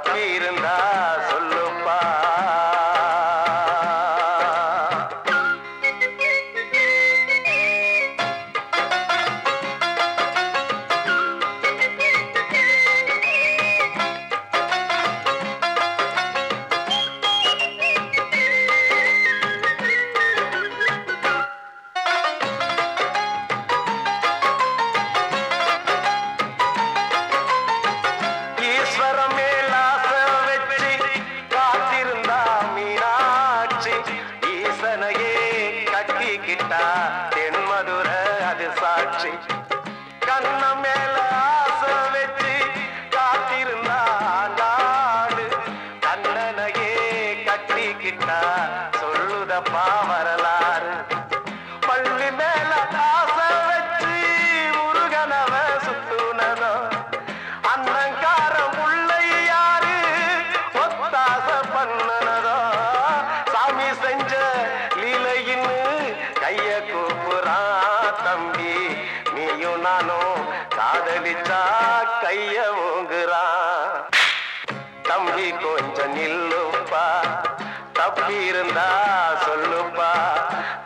தப்பி இருந்தா சொல்லுப்பா. தென்மதுர அது சாட்சி கண்ண மேல ஆசை வச்சு காத்திருந்தா நாடு கண்ணனையே கட்டிக்கிட்டா சொல்லுதப்பா வரலாறு. பள்ளி மேல ஆசை வச்சு முருகனவ சுத்துனதோ அன்னங்கார முல்லை யாரு ஒத்தாச பண்ணுனதோ சாமி செஞ்ச லீலையின்னு கைய கூப்புறா தம்பி நீயும் நானும் காதலிச்சா கைய ஓங்குறா. தம்பி கொஞ்சம் நில்லுப்பா தப்பி இருந்தா சொல்லுப்பா.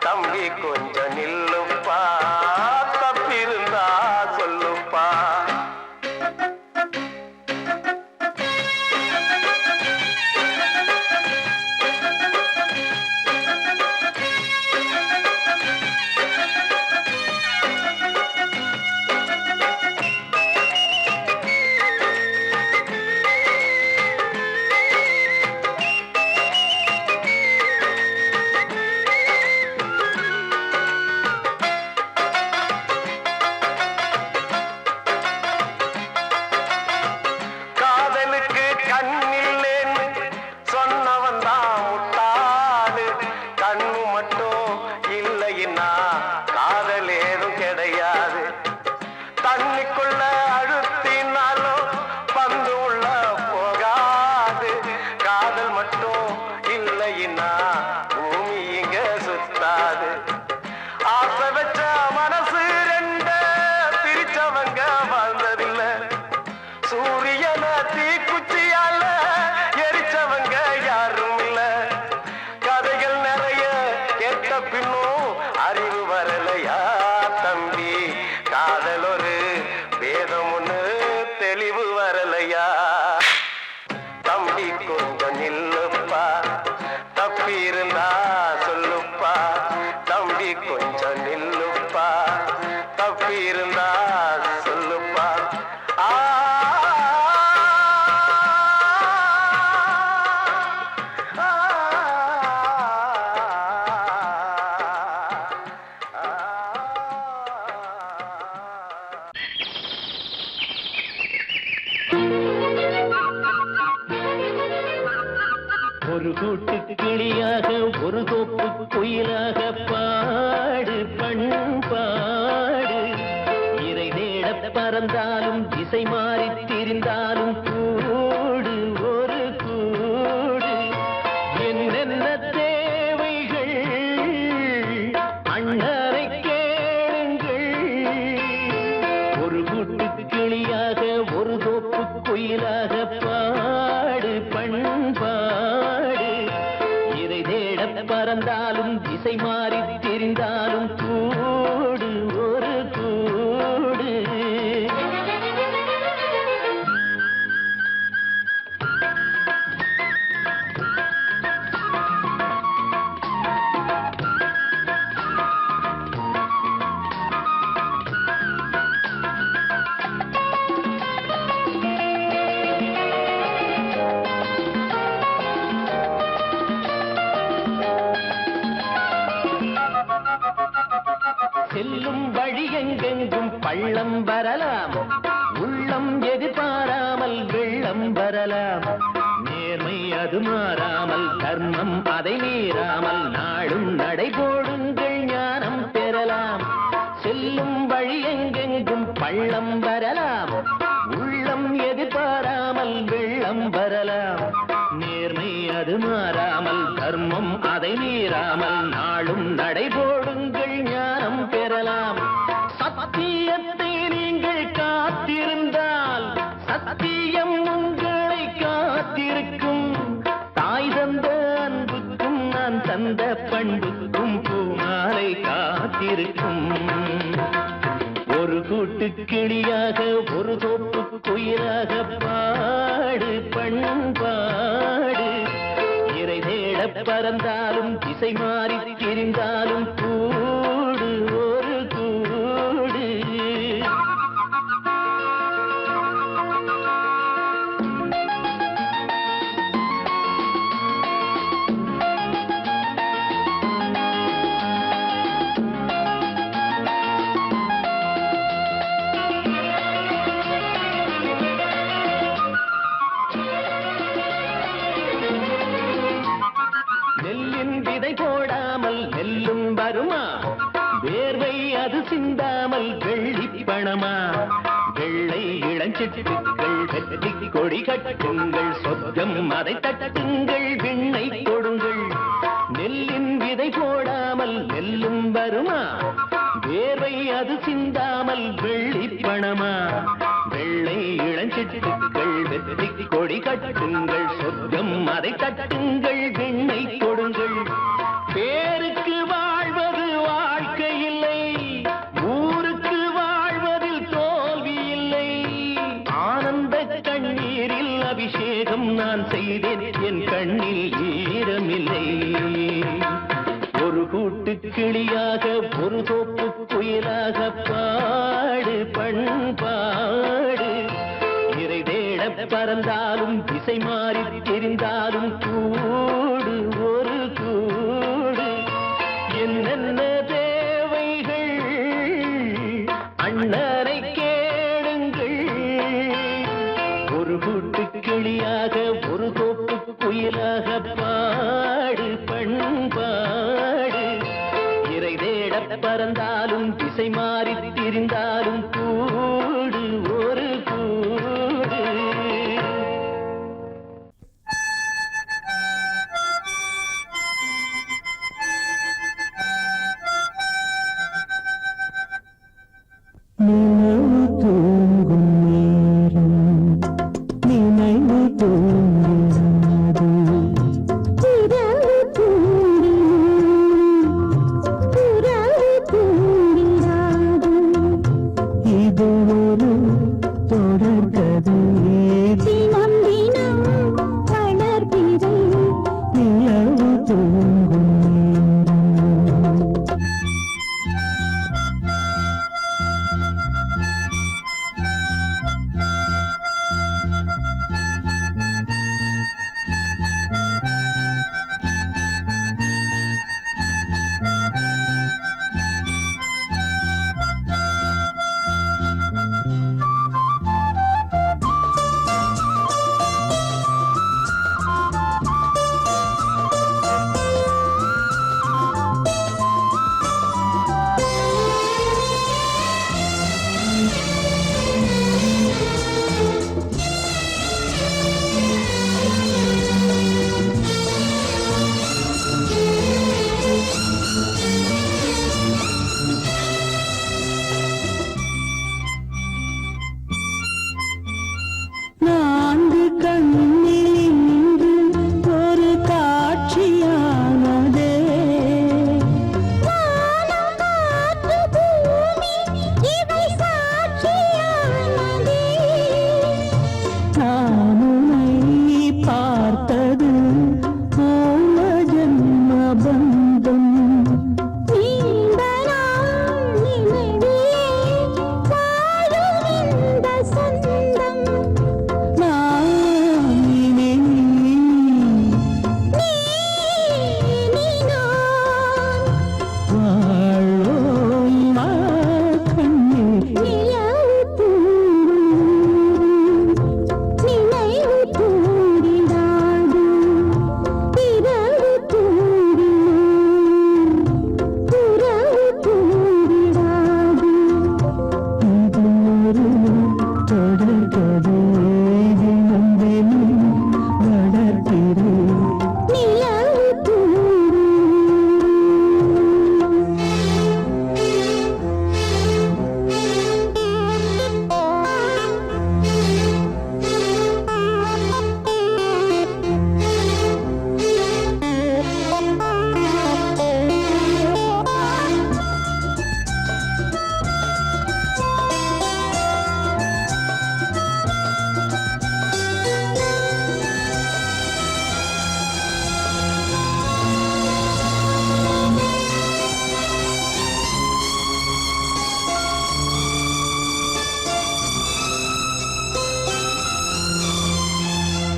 தம்பி கொஞ்சம் நில்லுப்பா தப்பி இருந்தா சொல்லுப்பா. தண்ணிக்குள்ள அழுத்தினாலும் பந்து உள்ள போகாது. காதல் மட்டும் இல்லைன்னா பூமி இங்க சுத்தாது. ஆசை வச்ச மனசு ரெண்ட பிரிச்சவங்க வாழ்ந்ததில்லை. சூரியன தீக்குச்சியால எரிச்சவங்க யாரும் இல்ல. கதைகள் நிறைய கேட்ட பின்னும் அறிவு வரலையா தம்பி. காதல் ஒரு வேதம் ஒண்ணு தெளிவு வரலையா. தம்பி கொஞ்சம் நில்லுப்பா தப்பி இருந்தா சொல்லுப்பா. தம்பி கொஞ்சம் நில்லுப்பா தப்பி இருந்தா சொல்லுப்பா. ஒரு கூட்டு கிளியாக ஒரு தோப்பு குயிலாக பாடு பண்பாடு. இறை தேட பறந்தாலும் திசை மாறி திரிந்தாலும் கூடு ஒரு கூடு. என்னென்ன தேவைகள் அண்ணரை கேளுங்கள். ஒரு கூட்டு கிளியாக ஒரு தோப்பு குயிலாக பாடு பண்பாடு. இறை தேட பறந்தாலும் திசை மாறி திரிந்தாலும் கூடு ஒரு கூடு. செல்லும் வழி எங்கெங்கும் பள்ளம் வரலாம். உள்ளம் எதிர்பாராமல் வெள்ளம் வரலாம். நேர்மை அது மாறாமல் தர்மம் அதை மீறாமல் நாடும் நடைபோடுங்கள் ஞானம் பெறலாம். செல்லும் வழி எங்கெங்கும் பள்ளம் வரலாம். உள்ளம் எதிர்பாராமல் வெள்ளம் வரலாம். நேர்மை அது மாறாமல் தர்மம் அதை மீறாமல் நாளும் நடைபோடுங்கள் ஞானம் பெறலாம். சத்தியத்தை நீங்கள் காத்திருந்தால் சத்தியம் உங்களை காத்திருக்கும். இருக்கும் தாய் தந்த அன்புக்கும் நான் தந்த பண்புக்கும் பூமாலை காத்திருக்கும் ஒரு கூட்டு கிளியாக ஒரு தோப்பு குயிலாக பாடு பண்பாடு இறை தேட பறந்தாலும் திசை மாறி திரிந்தாலும் கூடு ஒரு கூடு நெல்லின் விதை போடாமல் நெல்லும் வருமா வேர்வை அது சிந்தாமல் வெள்ளி பணமா வெள்ளை இளஞ்சிட்டுக்கள் வெற்றி கொடி கட்டுங்கள் சொர்க்கம் அதை தட்டுங்கள் விண்ணை கொடுங்கள் நெல்லின் விதை போடாமல் நெல்லும் வருமா வேர்வை அது சிந்தாமல் வெள்ளி பணமா வெள்ளை இளஞ்சிட்டுக்கள் வெற்றி கொடி கட்டுங்கள் சொர்க்கம் அதை தட்டுங்கள் விண்ணை கொடுங்கள் பேருக்கு வாழ்வது வாழ்க்கை இல்லை ஊருக்கு வாழ்வதில் தோல்வி இல்லை ஆனந்த கண்ணீரில் அபிஷேகம் நான் செய்தேன் என் கண்ணில் ஈரமில்லை ஒரு கூட்டு கிளியாக ஒரு தோப்பு குயிலாக பாடு பண்பாடு இறை தேட பறந்தாலும் திசை மாறி தெரிந்தாலும் கூடு ஒரு கூடு என்னென்ன தேவைகள் அண்ணனை கேளுங்கள் ஒரு கூட்டு கிளியாக ஒரு தோப்பு குயிலாக பாடு பண்பாடு இறை தேட பறந்தாலும் திசை மாறி திரிந்தாலும் கூடு ஒரு கூடு நினைவு தூங்கும் நேரம் நினைவு தூங்காது இரவு தூங்கினாது இது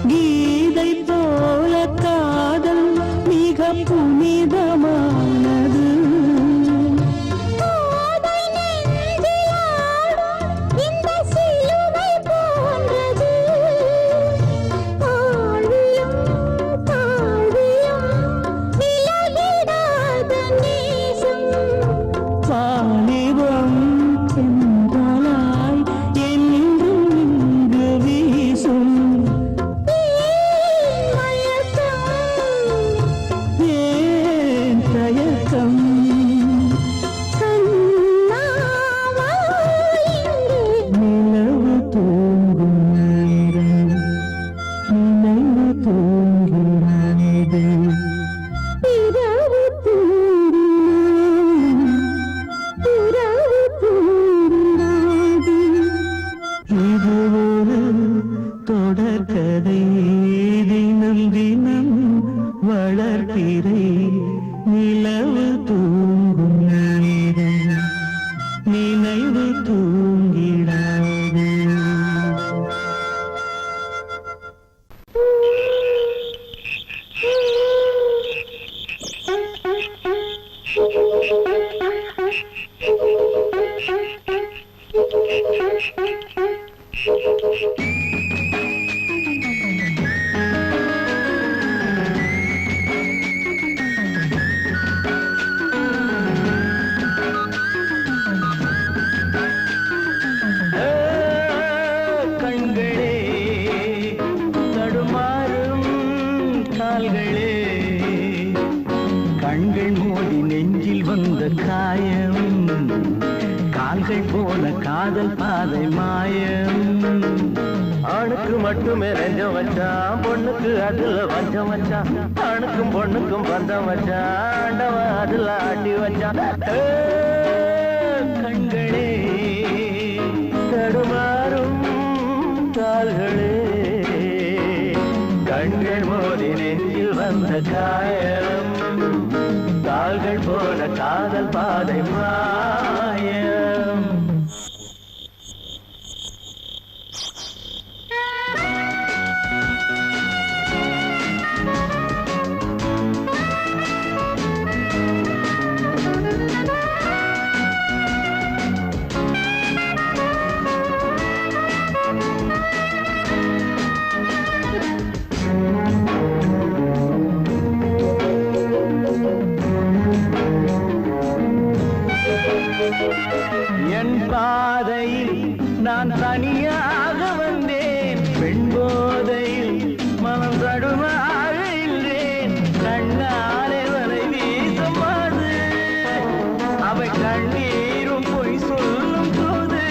கீதை போல காதல் மிக புனிதமானது. வாலிபம் என்றாய் என்றும் இங்கு வீசும் ஏன் தயக்கம் நிலவு தூங்கும் நேரம் நினைவு தூங்கிறது. இது ஒரு தொடர்கதை தினம் தினம் வளர்ப்பிறை நிலவு தூங்கும் நேரம் நினைவு தூங்கிடாது. கண்களே தடுமாறும் கால்களே கண்கள் மூடி நெஞ்சில் வந்த காயம் கால்கள் போல காதல் பாதை மாயம். ஆணுக்கு மட்டுமே நெஞ்சம் வச்சான் பொண்ணுக்கு அதுல வஞ்சம் வச்சான். ஆணுக்கும் பொண்ணுக்கும் பந்தம் வச்சான் ஆண்டவன் அதுல ஆட்டி வச்சான். கண்களே தடுமாறும் கால்களே கண்கள் மோதி நெஞ்சில் வந்த காயம் கால்கள் போல காதல் பாதை மாயம். என் பாதையில் நான் தனியாக வந்தேன் பெண் போதையில் மனம் தடுமாக இல்லேன். கண்ணாலே வரை வீசமாது அவை கண்ணீரும் பொய் சொல்லும் போது.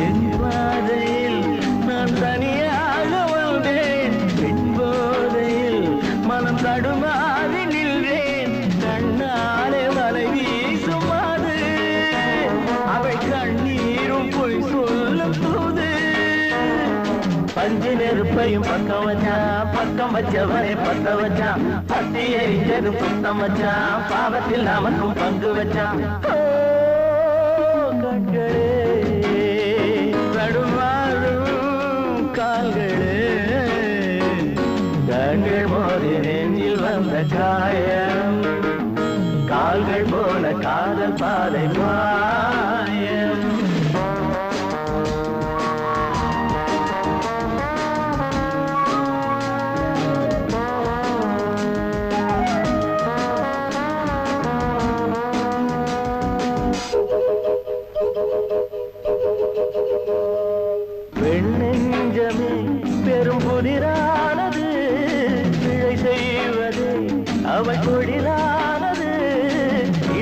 என் பாதையில் நான் தனியாக வந்தேன் பெண் போதையில் மனம் தடுமாக நின்றேன். கண்ணாலே வரை வீசுமாது அவை கண்ணீரும் பொய் சொல்லும் போது. பஞ்சு நெருப்பையும் பக்கம் வச்சான் பக்கம் வச்சவரை பத்த வச்சான். பத்தி எரிஞ்சது புத்தம் வச்சான் பாவத்தில் நமக்கும் பங்கு வச்சான். கண்களே தடுமாறும் கால்களே கண்கள் மோதி நெஞ்சில் வந்த காயம் கால்கள் போல காதல் பாதை மாயம். பெண்ணெஞ்சமே பெரும் புதிரானது பிழை செய்வது அவள் கொடிலானது.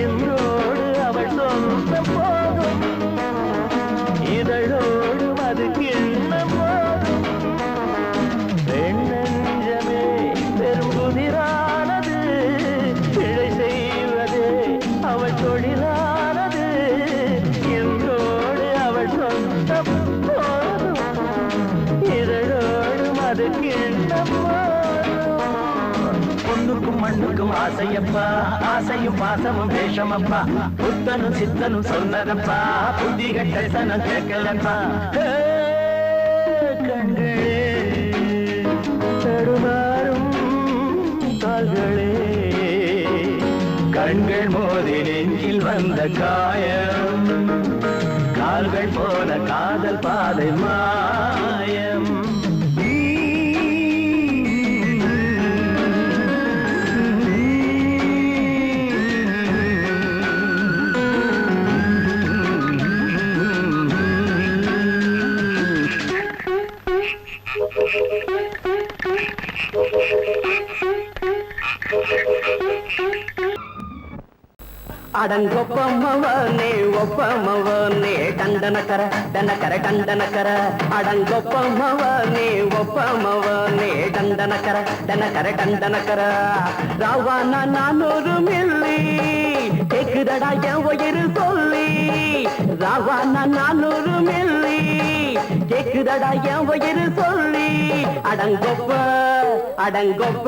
இன்றோடு அவள் சொந்த போதும் இதழோடு அது கிண்ண போதும். பெண்ணெஞ்சமே பெரும் புதிரானது பிழை செய்வது அவள் தொழிலானது. இன்றோடு அவள் சொந்த போதும் இதழோடு அது கிண்ண போதும். பொண்ணுக்கும் மண்ணுக்கும் ஆசையப்பா ஆசையும் பாசமும் வேஷமப்பா. புத்தனும் சித்தனும் சொன்னதப்பா புத்தி கட்ட சனம் கேட்கலப்பா. கண்களே காயம் கால்கள் போல காதல் பாதை மாயம் அடங்கொப்பமவனே ஒப்பமவனே டண்டனக்கர டனக்கர டண்டனக்கர அடங்கொப்பமவனே ஒப்பமவனே டண்டனக்கர டனக்கர டண்டனக்கர ராவானா 400 மில்லி கேக்குதடா என் உயிர் சொல்லி ராவானா 400 மில்லி கேக்குதடா என் உயிர் சொல்லி அடங்கொப்ப அடங்கொப்ப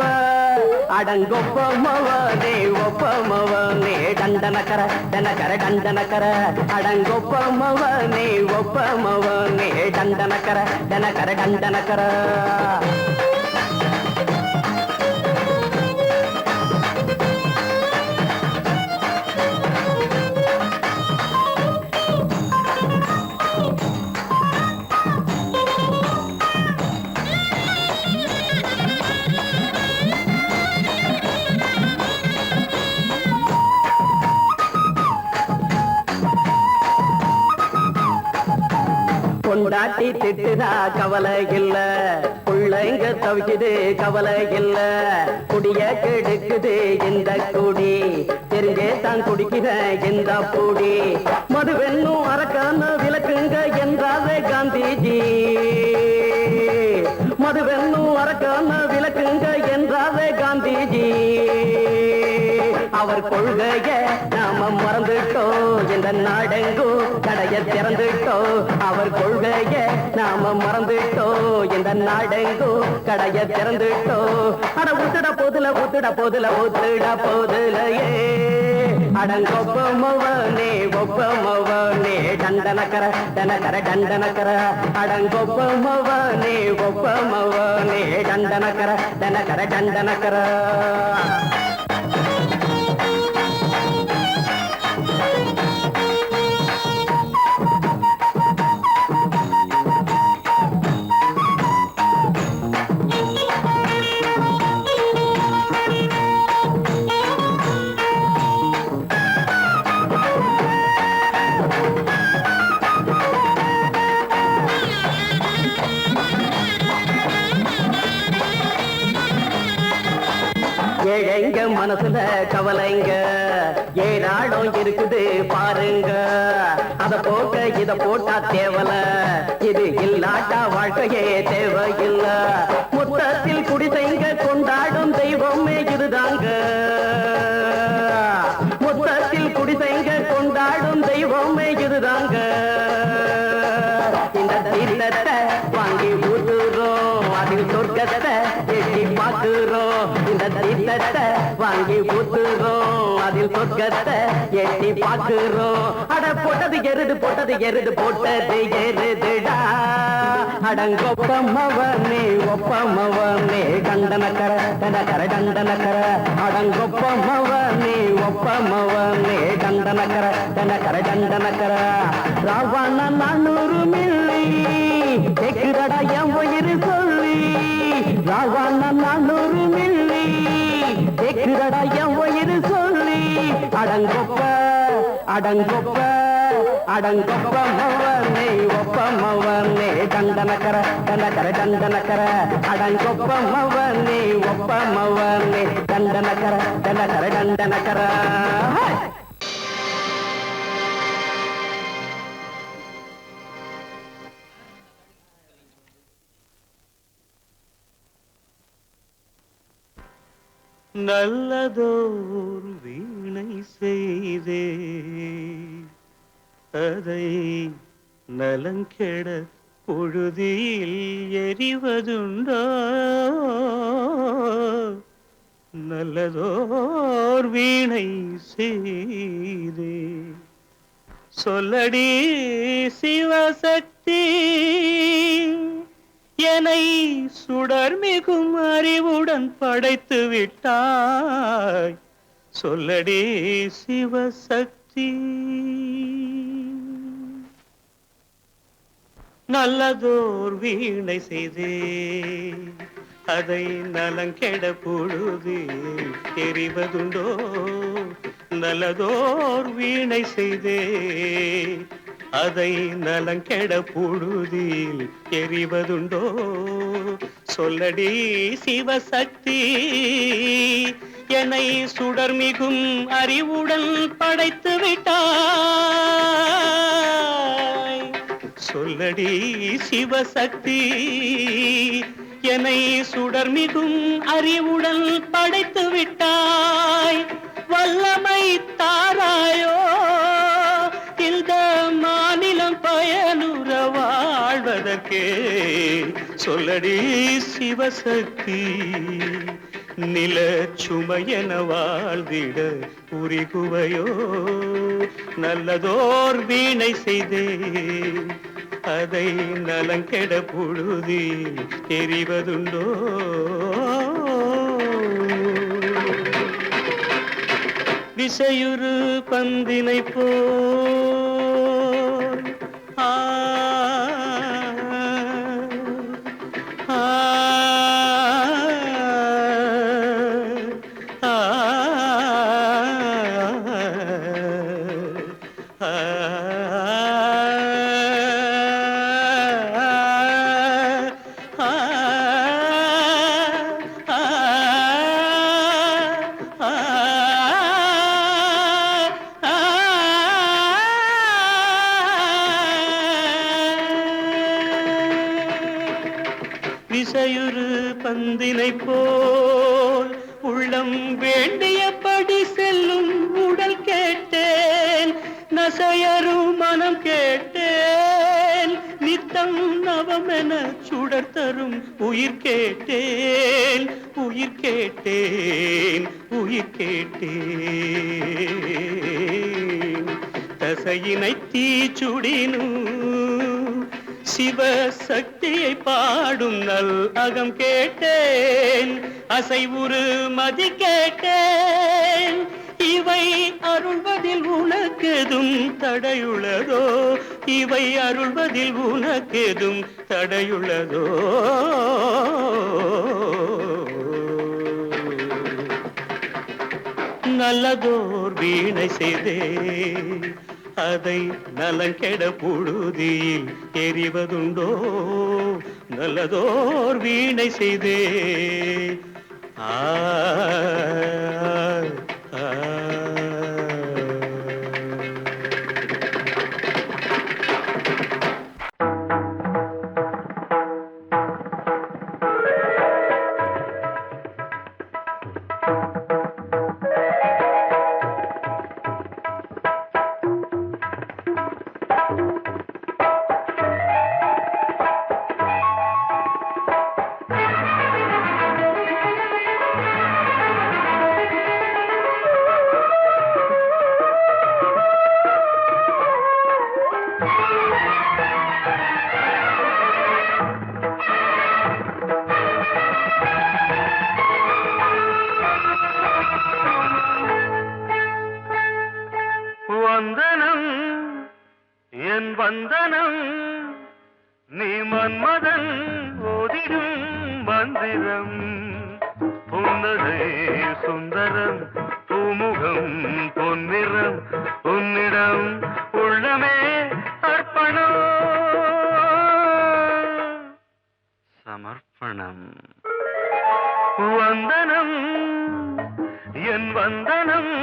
அடங்கொப்பமவனே ஒப்பமவனே டண்டனக்கர டனக்கர டண்டனக்கர அடங்கொப்பமவனே ஒப்பமவனே டண்டனக்கர டனக்கர டண்டனக்கர பொண்டாட்டி திட்டுதா கவலை இல்ல புள்ளைங்க தவிக்குது கவலை இல்ல குடிய கெடுக்குது இந்த குடி தெரிஞ்சே தான் குடிக்கிற இந்த பூடி மதுவென்னும் அரக்கான விளக்குங்க என்றாவே காந்திஜி மதுவென்னும் அரக்கான விளக்குங்க என்றாவே காந்திஜி அவர் கொள்கைய நாம மறந்துட்டோம் இந்த நாடெங்கும் கடைய திறந்துட்டோம் அவர் கொள்கைய நாம மறந்துட்டோம் இந்த நாடெங்கும் கடைய திறந்துட்டோம் அட ஊத்துட போதுல ஊத்துட போதுல ஊத்துட போதுலையே அடங்கொப்பமவனே ஒப்பமவனே டண்டனக்கர டனக்கர டண்டனக்கர அடங்கொப்பமவனே ஒப்பமவனே டண்டனக்கர டனக்கர டண்டனக்கர ஏழைங்க மனசுல கவலைங்க ஏராளம் இருக்குது பாருங்க அத போக்க இத போட்டா தேவல இது இல்லாட்டா வாழ்க்கையே தேவையில்ல மொத்தத்தில் குடிசைங்க கொண்டாடும் தெய்வமே இதுதாங்க மொத்தத்தில் குடிசைங்க கொண்டாடும் தெய்வமே இதுதாங்க இந்த தீர்த்தத்தை வாங்கி ஊத்துறோம் அதில் சொர்க்கத்தை எட்டி பார்க்கிறோம் இந்த தீர்த்தத்தை வாங்கி ஊத்துறோம் அதில் சொர்க்கத்தை எட்டி பார்க்கிறோம் அட போட்டது எருது போட்டது எருதுடா அடங்கொப்பமவனே ஒப்பமவனே டண்டனக்கர டனக்கர டண்டனக்கர அடங்கொப்பமவனே ஒப்பமவனே டண்டனக்கர டனக்கர டண்டனக்கர ராவானா 400 மில்லி கேக்குதடா என் உயிர் சொல்லி ராவானா 400 மில்லி கேக்குதடா என் உயிர் சொல்லி அடங்கொப்ப அடங்கொப்ப அடங்கொப்பமவனே ஒப்பமவனே டண்டனக்கர டனக்கர டண்டனக்கர அடங்கொப்பமவனே ஒப்பமவனே டண்டனக்கர டனக்கர டண்டனக்கர நல்லதோர் வீணை செய்தே அதை நலங்கெட பொழுதில் எறிவதுண்டோ நல்லதோர் வீணை செய்தே சொல்லடி சிவசக்தி என்னை சுடர் மிகும் அறிவுடன் படைத்து விட்டாய் சொல்லடி சிவசக்தி சிவசக்தி நல்லதோர் வீணை செய்தே அதை நலங்கெட பொழுது தெரிவதுண்டோ நல்லதோர் வீணை செய்தே அதை நலங்கெட பொழுதில் எறிவதுண்டோ சொல்லடி சிவசக்தி என்னை சுடர்மிகும் அறிவுடன் படைத்து விட்டாய் சொல்லடி சிவசக்தி என்னை சுடர்மிகும் அறிவுடன் படைத்து விட்டாய் வல்லமை தாராயோ இந்த மாநிலம் பயனுற வாழ்வதற்கே சொல்லடி சிவசக்தி நில சுமையென வாழ்ந்திட புரிகுவையோ நல்லதோர் வீணை செய்தே அதை நலங்கெட பொழுதி தெரிவதுண்டோ விசையுறு பந்தினை போல் விசையுறு பந்தினை போல் உள்ளம் வேண்டியபடி செல்லும் உடல் கேட்டேன் நசையரும் மனம் கேட்டேன் நித்தம் நவமென சுடர் தரும் உயிர் கேட்டேன் உயிர் கேட்டேன் உயிர் கேட்டேன் தசையினை தீச்சுடினும் சிவசக்தியை பாடும் நல் அகம் கேட்டேன் அசைவுறு மதி கேட்டேன் இவை அருள்வதில் உனக்கெதும் தடையுள்ளதோ இவை அருள்வதில் உனக்கெதும் தடையுள்ளதோ நல்லதோர் வீணை செய்தே அதை நலங்கெட பொழுதில் எறிவதுண்டோ நல்லதோர் வீணை செய்தே ஆ வந்தனம் என் வந்தனம் நீ மன்மதன் ஓதிடும் மந்திரம் புன்னகை சுந்தரம் பூமுகம் பொன்னிறம் உன்னிடம் உள்ளமே அர்ப்பணம் சமர்ப்பணம் வந்தனம் என் வந்தனம்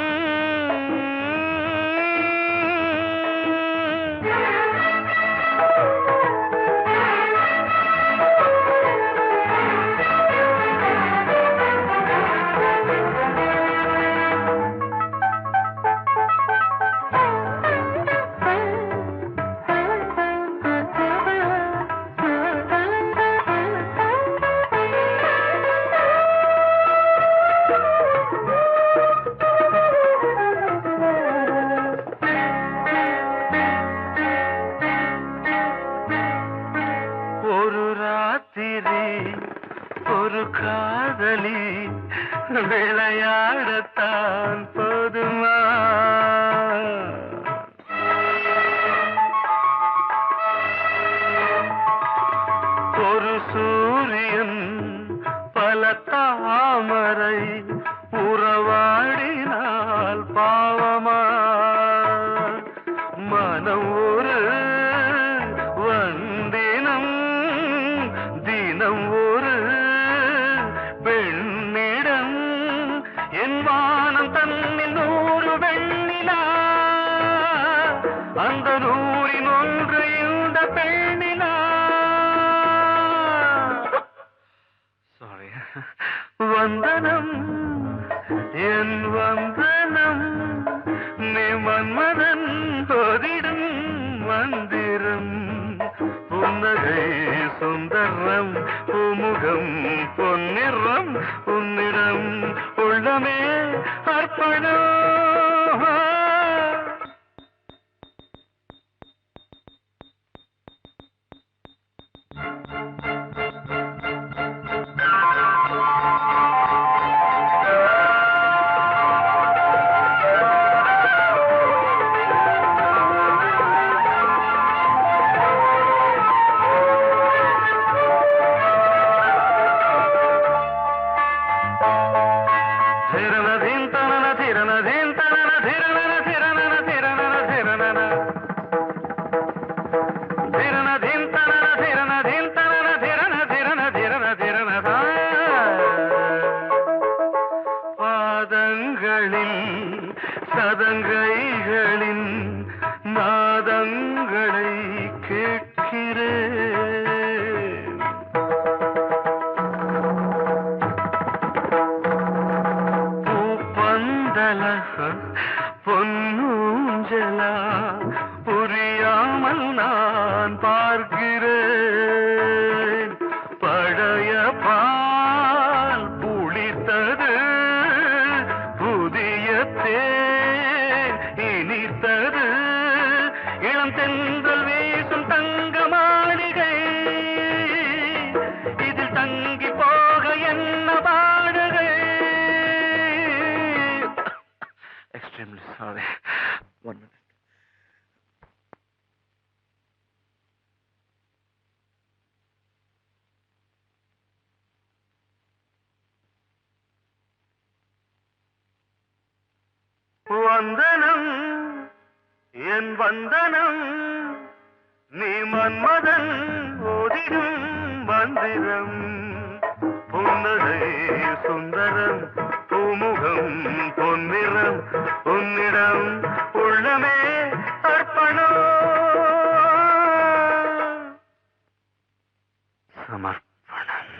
ஒரு காதலி விளையாடத்தான் போதுமா தாமரை உறவாடினால் பாவமா மனம் ஒரு வந்தினம் தினம் ஒரு பெண்ணிடம் என் வானம் தன்னில் 100 வெண்ணிலா அந்த 100இன் ஒன்று இந்த பெண்ணிலா சாரி வந்தனம் என் வந்தனம் நீ மன்மதன் போதிடும் மந்திரம் புன்னகை சுந்தரம் பூமுகம் பொன்னிறம் உன்னிடம் உள்ளமே அர்ப்பணம் சதங்கைகளின் நாதங்களை கேட்கிறேன் பூப்பந்தல பொன்னூஞ்சலா புரியாமல் நான் பார்க்கிறேன் பழைய பால் புளித்தது புதிய இனித்தது இளம் தென்றல் வீசும் தங்க மாளிகை இதில் தங்கி போக என்ன பாடுகை எக்ஸ்ட்ரீம்லி சாரி ஒன் மினிட் வந்தனம் என் வந்தனம் நீ மன்மதன் ஓதிடும் மந்திரம் புன்னகை சுந்தரம் பூமுகம் பொன்னிறம் உன்னிடம் உள்ளமே அர்ப்பணம் சமர்ப்பணம்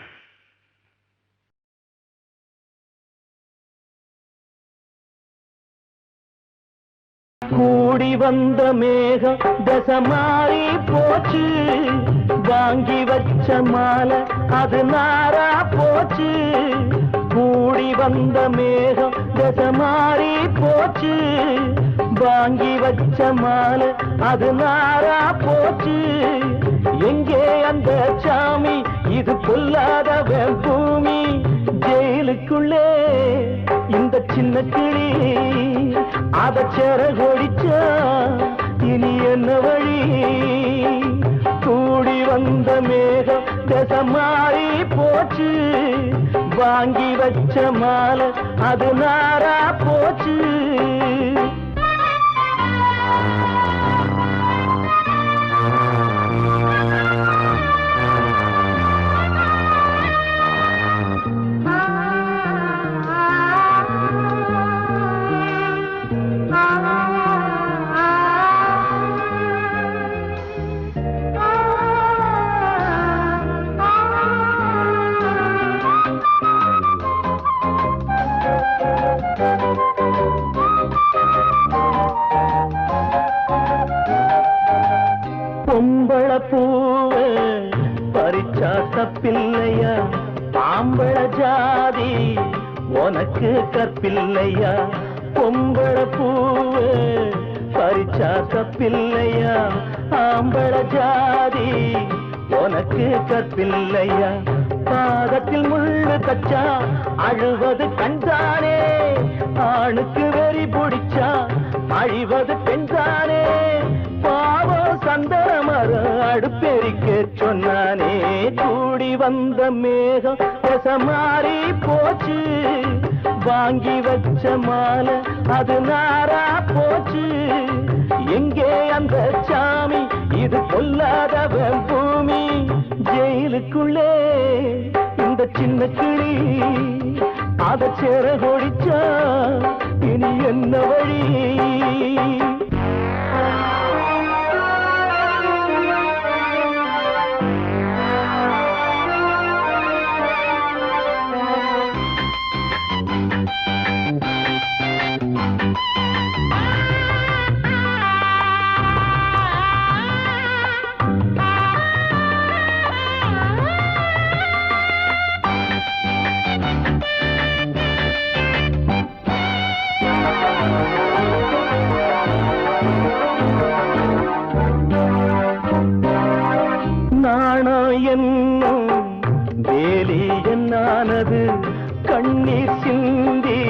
கூடி வந்த மேகம் தசை மாறி போச்சு வாங்கி வச்ச மாலை அது நாரா போச்சு கூடி வந்த மேகம் தசை மாறி போச்சு வாங்கி வச்ச மாலை அது நாரா போச்சு எங்கே அந்த சாமி இது பொல்லாதவன் பூமி ஜெயிலுக்குள்ளே இந்த சின்ன கிளி அத செரகொடிச்சா இனி என்ன வழி கூடி வந்த மேகம் தசை மாறி போச்சு வாங்கி வச்ச மாலை அது நாரா போச்சு பொம்பள பூவ பறிச்சா தப்பில்லையா ஆம்பள ஜாதி உனக்கு கற்பில்லையா பொம்பள பூவ பறிச்சா தப்பில்லையா ஆம்பள ஜாதி உனக்கு கற்பில்லையா பாதத்தில் முள்ளு தச்சா அழுவது கண்தானே ஆணுக்கு வெறி பிடிச்சா அழிவது பெண்தானே பாவம் மந்தர மரம் அடுப்பெரிக்க சொன்னானே கூடி வந்த மேகம் மாறி போச்சு வாங்கி வச்ச மாலை அது நாரா போச்சு எங்கே அந்த சாமி இது பொல்லாதவன் பூமி ஜெயிலுக்குள்ளே இந்த சின்ன கிளி அத சேர கொடிச்சா இனி என்ன வழி என்னும் வேலி என்னானது கண்ணீர் சிந்தி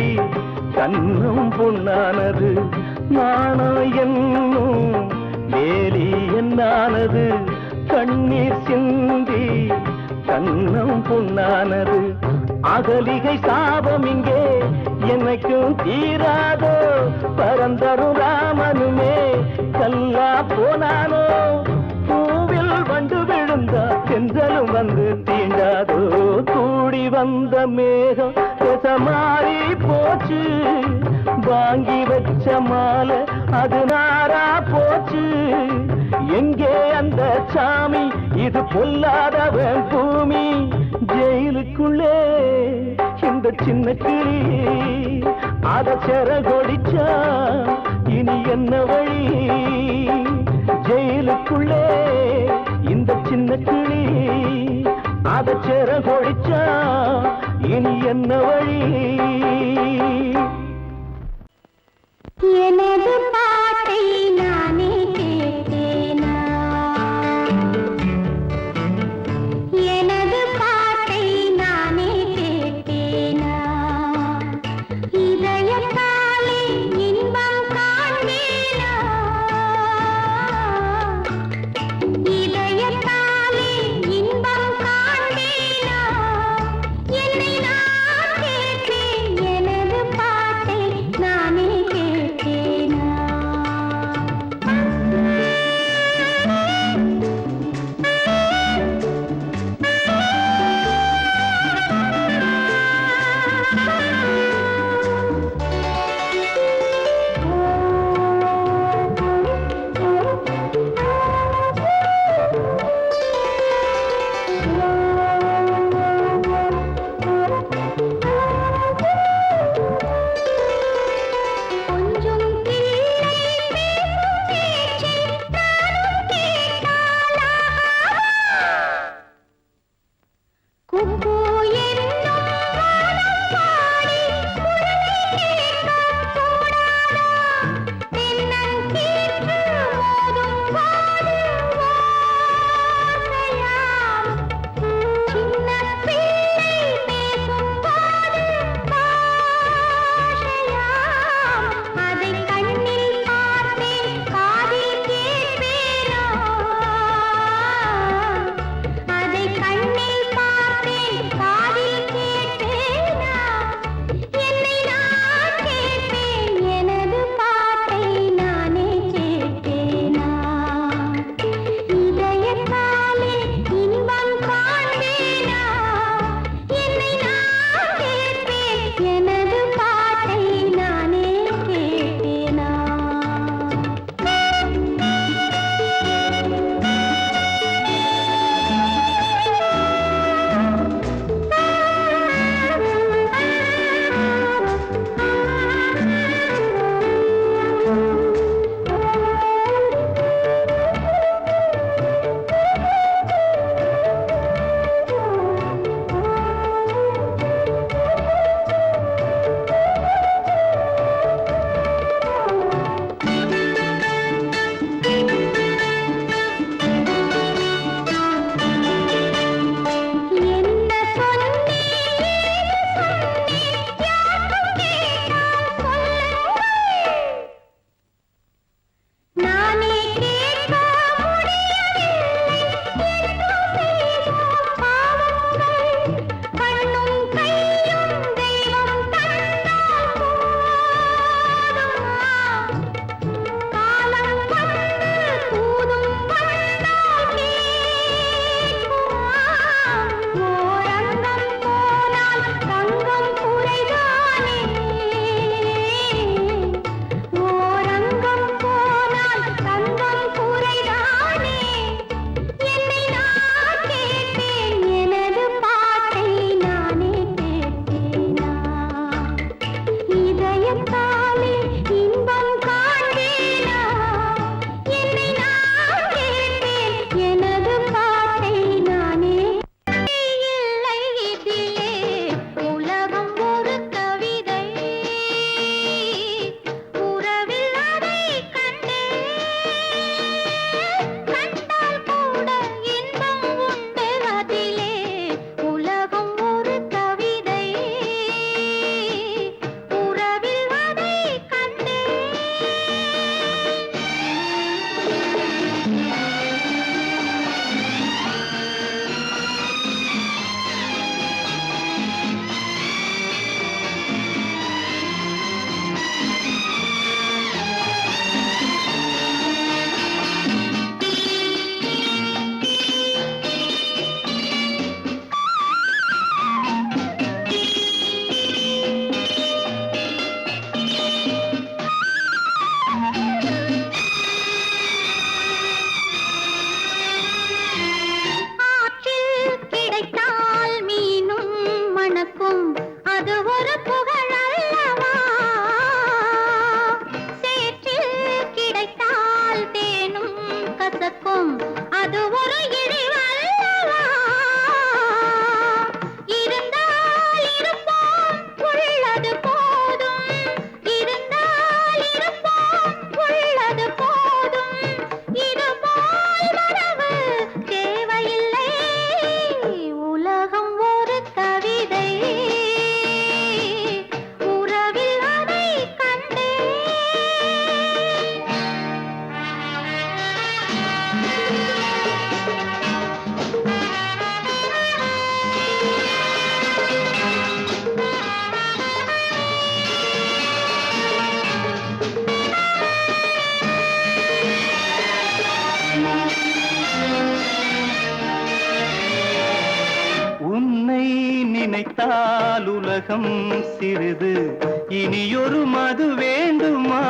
கண்ணும் பொன்னானது நாணம் என்னும் வேலி என்னானது கண்ணீர் சிந்தி கண்ணும் பொன்னானது அகலிகை சாபம் இங்கே என்னைக்கும் தீராதோ பரந்தரும் ராமனுமே கல்லா போனானோ பூவில் வண்டு விழுந்தா சென்றலும் வந்து தீண்டாதோ கூடி வந்த மேகம் மாறி போச்சு வாங்கி வச்ச மாலை அது நாரா போச்சு எங்கே அந்த சாமி இது பொல்லாதவன் பூமி ஜெயிலுக்குள்ளே இந்த சின்ன கிளி அத செர கொடிச்சா இனி என்ன வழி ஜெயிலுக்குள்ளே இந்த சின்ன கிளி அத சேர கொடிச்சா இனி என்ன வழி எனது பாட்டை நானே கேட்டேனா எனது பாட்டை நானே கேட்டேனா இதயத்தாலே இன்பம் காண்பேனா இதயத்தாலே இன்பம் காண்பேனா என்னை நான் கேட்டேன் எனது பாட்டை நானே கேட்டேனா நினைத்தால் உலகம் சிறிது இனியொரு மது வேண்டுமா